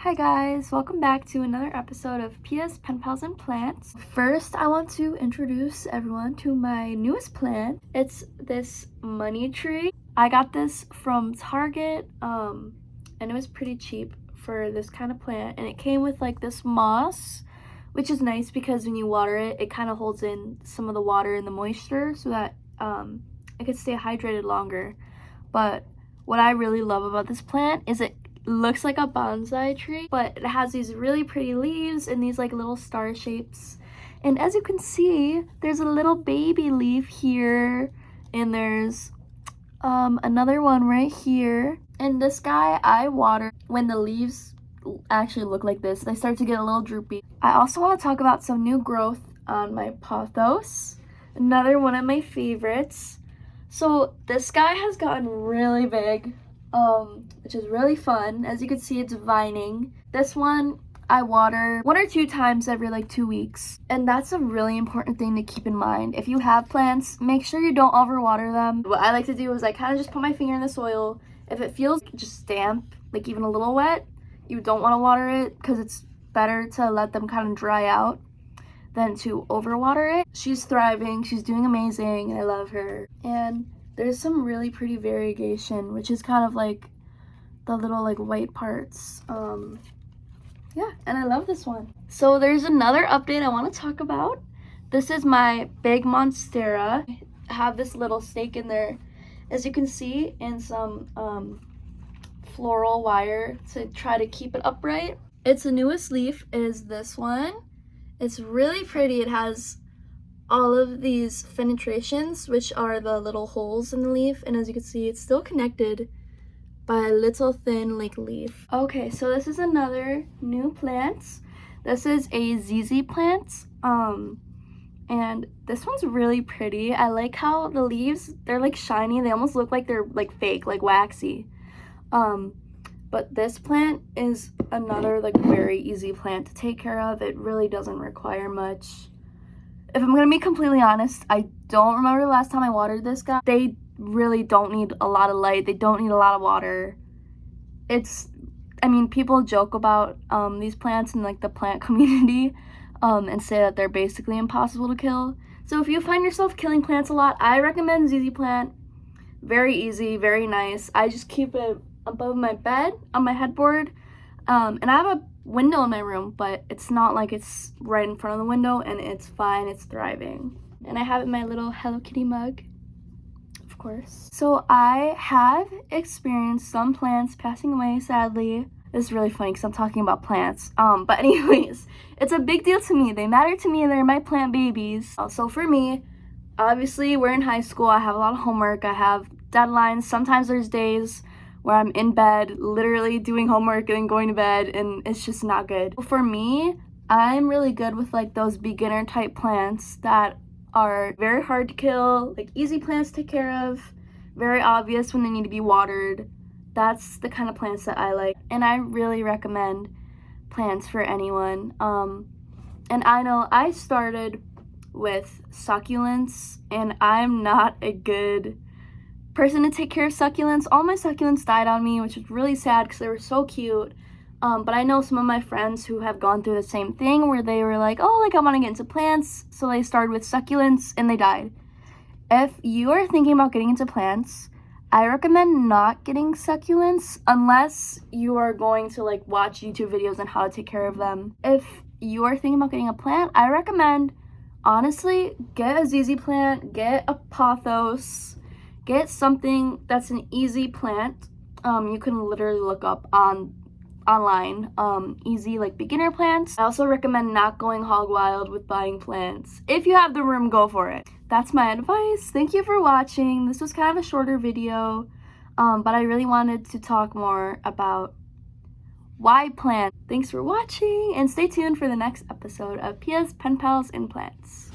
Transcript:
Hi guys, welcome back to another episode of Pia's Penpals and Plants. First, I want to introduce everyone to my newest plant. It's this money tree. I got this from Target, and it was pretty cheap for this kind of plant. And it came with like this moss, which is nice because when you water it, it kind of holds in some of the water and the moisture so that it could stay hydrated longer. But what I really love about this plant is it looks like a bonsai tree, but it has these really pretty leaves and these like little star shapes. And as you can see, there's a little baby leaf here, and there's another one right here. And this guy I water when the leaves actually look like this. They start to get a little droopy. I also want to talk about some new growth on my pothos, another one of my favorites. So this guy has gotten really big, which is really fun. As you can see, it's vining. This one I water 1 or 2 times every like 2 weeks. And that's a really important thing to keep in mind. If you have plants, make sure you don't overwater them. What I like to do is I kind of just put my finger in the soil. If it feels just damp, like even a little wet, you don't want to water it because it's better to let them kind of dry out than to overwater it. She's thriving, she's doing amazing, and I love her. And there's some really pretty variegation, which is kind of like the little like white parts. Yeah, and I love this one. So there's another update I want to talk about. This is my big monstera. I have this little stake in there, as you can see, and some floral wire to try to keep it upright. Its newest leaf is this one. It's really pretty. It has all of these penetrations, which are the little holes in the leaf, and as you can see, it's still connected by a little thin like leaf. Okay, so this is another new plant. This is a ZZ plant, and this one's really pretty. I like how the leaves, they're like shiny. They almost look like they're like fake, like waxy. But this plant is another like very easy plant to take care of. It really doesn't require much. If I'm gonna be completely honest, I don't remember the last time I watered this guy. They really don't need a lot of light. They don't need a lot of water. I mean, people joke about these plants in like the plant community and say that they're basically impossible to kill. So if you find yourself killing plants a lot, I recommend ZZ plant. Very easy, very nice. I just keep it above my bed on my headboard. And I have a window in my room, but it's not like it's right in front of the window, and it's fine, it's thriving. And I have it in my little Hello Kitty mug, of course. So I have experienced some plants passing away, sadly. This is really funny because I'm talking about plants. But anyways, it's a big deal to me. They matter to me. They're my plant babies. So for me, obviously we're in high school. I have a lot of homework. I have deadlines. Sometimes there's days where I'm in bed, literally doing homework and then going to bed, and it's just not good. For me, I'm really good with like those beginner type plants that are very hard to kill, like easy plants to take care of, very obvious when they need to be watered. That's the kind of plants that I like, and I really recommend plants for anyone. And I know I started with succulents, and I'm not a good person to take care of succulents. All my succulents died on me, which was really sad because they were so cute. But I know some of my friends who have gone through the same thing where they were like, oh, like I want to get into plants, so they started with succulents and they died. If you are thinking about getting into plants, I recommend not getting succulents unless you are going to like watch YouTube videos on how to take care of them. If you are thinking about getting a plant, I recommend honestly get a ZZ plant, get a pothos. Get something that's an easy plant. You can literally look up online easy like beginner plants. I also recommend not going hog wild with buying plants. If you have the room, go for it. That's my advice. Thank you for watching. This was kind of a shorter video, but I really wanted to talk more about why plants. Thanks for watching, and stay tuned for the next episode of Pia's Pen Pals and Plants.